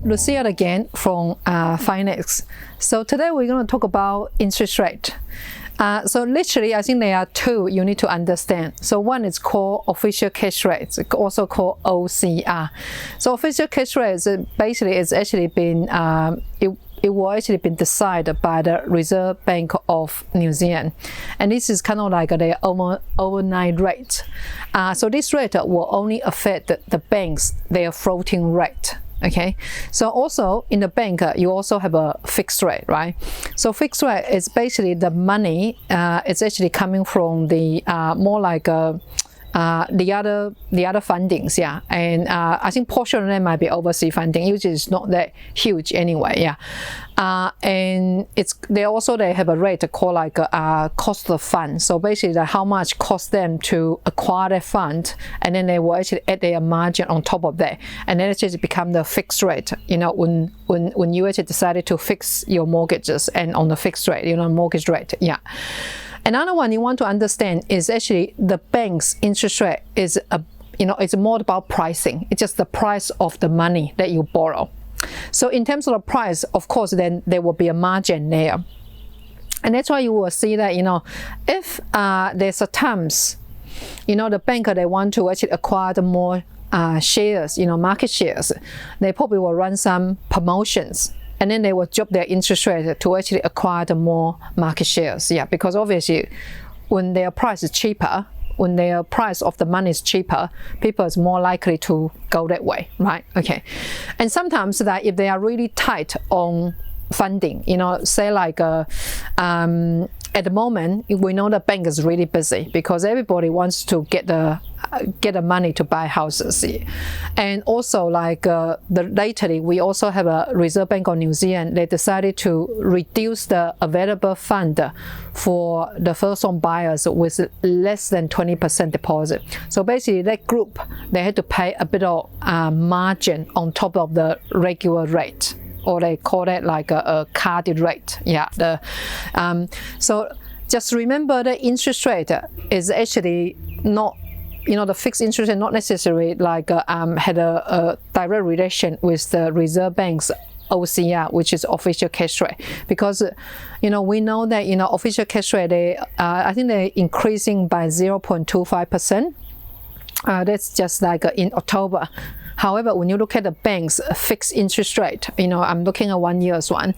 Hello, Lucia again from Finax. So today we're going to talk about interest rate. So literally, I think there are two you need to understand. So one is called official cash rate, also called OCR. So official cash rate is basically it's actually been it will actually been decided by the Reserve Bank of New Zealand, and this is kind of like their overnight rate. So this rate will only affect the banks their floating rate. Okay, so also in the bank you also have a fixed rate, right? So fixed rate is basically the money it's actually coming from the more like the other fundings, yeah, and I think portion of them might be overseas funding, which is not that huge anyway, yeah. And they have a rate called like cost of fund. So basically how much cost them to acquire that fund, and then they will actually add their margin on top of that, and then it just become the fixed rate. You know, when you actually decided to fix your mortgages and on the fixed rate, you know, mortgage rate, yeah. Another one you want to understand is actually the bank's interest rate is it's more about pricing. It's just the price of the money that you borrow. So in terms of the price, of course, then there will be a margin there, and that's why you will see that if there's a times, the banker they want to actually acquire the more shares, market shares, they probably will run some promotions. And then they will drop their interest rate to actually acquire the more market shares. Yeah, because obviously when their price is cheaper, when their price of the money is cheaper, people is more likely to go that way, right? Okay. And sometimes that if they are really tight on funding, say like at the moment, we know the bank is really busy because everybody wants to get the money to buy houses, and also like lately we also have a Reserve Bank of New Zealand. They decided to reduce the available fund for the first-home buyers with less than 20% deposit. So basically, that group they had to pay a bit of margin on top of the regular rate, or they call it like a carded rate. Yeah. So just remember the interest rate is actually not, the fixed interest rate not necessarily like had a direct relation with the Reserve Bank's OCR, which is official cash rate, because we know that official cash rate I think they're increasing by 0.25%. That's just like in October. However, when you look at the bank's fixed interest rate, I'm looking at 1 year's one,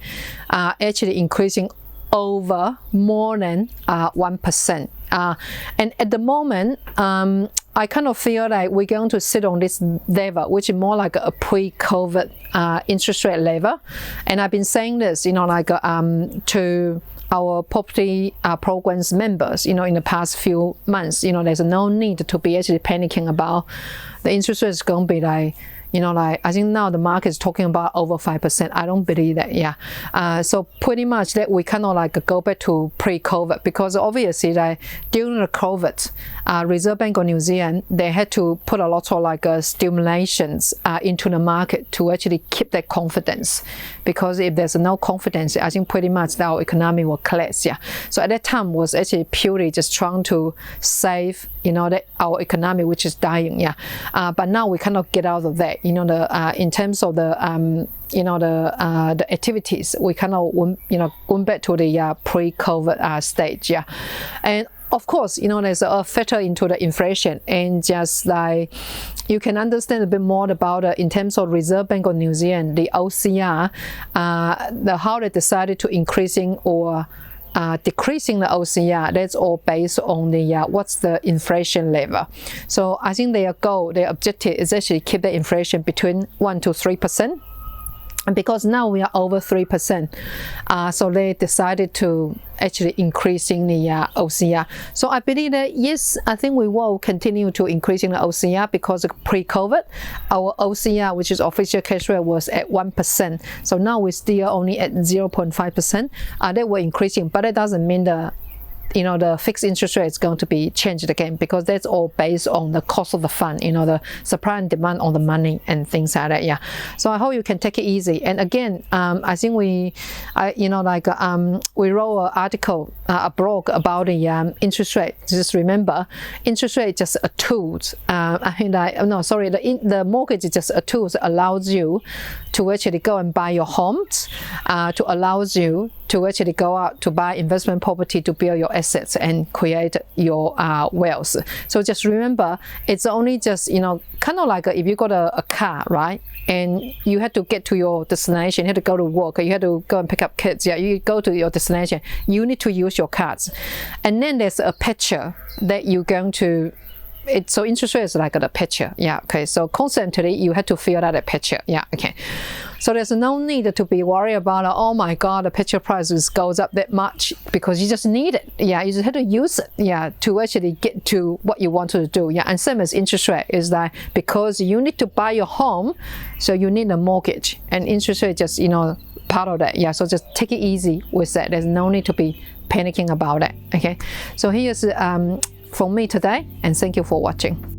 actually increasing over more than 1%. And at the moment, I kind of feel like we're going to sit on this level, which is more like a pre-COVID interest rate level. And I've been saying this, to our property programs members, in the past few months, there's no need to be actually panicking about the interest rate is going to be like, I think now the market is talking about over 5%. I don't believe that, yeah. So pretty much that we kind of like go back to pre-COVID, because obviously like during the COVID, Reserve Bank of New Zealand, they had to put a lot of like stimulations into the market to actually keep that confidence, because if there's no confidence, I think pretty much our economy will collapse, yeah. So at that time was actually purely just trying to save that our economy, which is dying, yeah. But now we cannot get out of that. In terms of the the activities, we cannot going back to the pre-COVID stage, yeah. And of course, there's a factor into the inflation, and just like you can understand a bit more about in terms of Reserve Bank of New Zealand, the OCR, how they decided to increasing or decreasing the OCR. That's all based on the what's the inflation level. So I think their objective is actually keep the inflation between 1 to 3%. And because now we are over 3%, so they decided to actually increasing the OCR. So I believe that yes, I think we will continue to increasing the OCR, because pre-COVID, our OCR, which is official cash rate, was at 1%. So now we're still only at 0.5%. They were increasing, but it doesn't mean the the fixed interest rate is going to be changed again, because that's all based on the cost of the fund, the supply and demand on the money and things like that. Yeah, so I hope you can take it easy. And again, I think we wrote an article, a blog about the interest rate. Just remember, interest rate is just a tool. The mortgage is just a tool that allows you to actually go and buy your homes, to allows you to actually go out to buy investment property to build your assets and create your wealth. So just remember, it's only just, kind of like if you got a car, right? And you had to get to your destination, you had to go to work, you had to go and pick up kids. Yeah, you go to your destination, you need to use your cards. And then there's a picture that you're going to, so interest rate is like a picture. Yeah, okay. So constantly you have to fill out a picture. Yeah, okay. So there's no need to be worried about, oh my God, the picture price goes up that much, because you just need it. Yeah, you just have to use it. Yeah, to actually get to what you want to do. Yeah, and same as interest rate is that because you need to buy your home, so you need a mortgage, and interest rate just part of that. Yeah, so just take it easy with that. There's no need to be panicking about it. Okay, so here's from me today, and thank you for watching.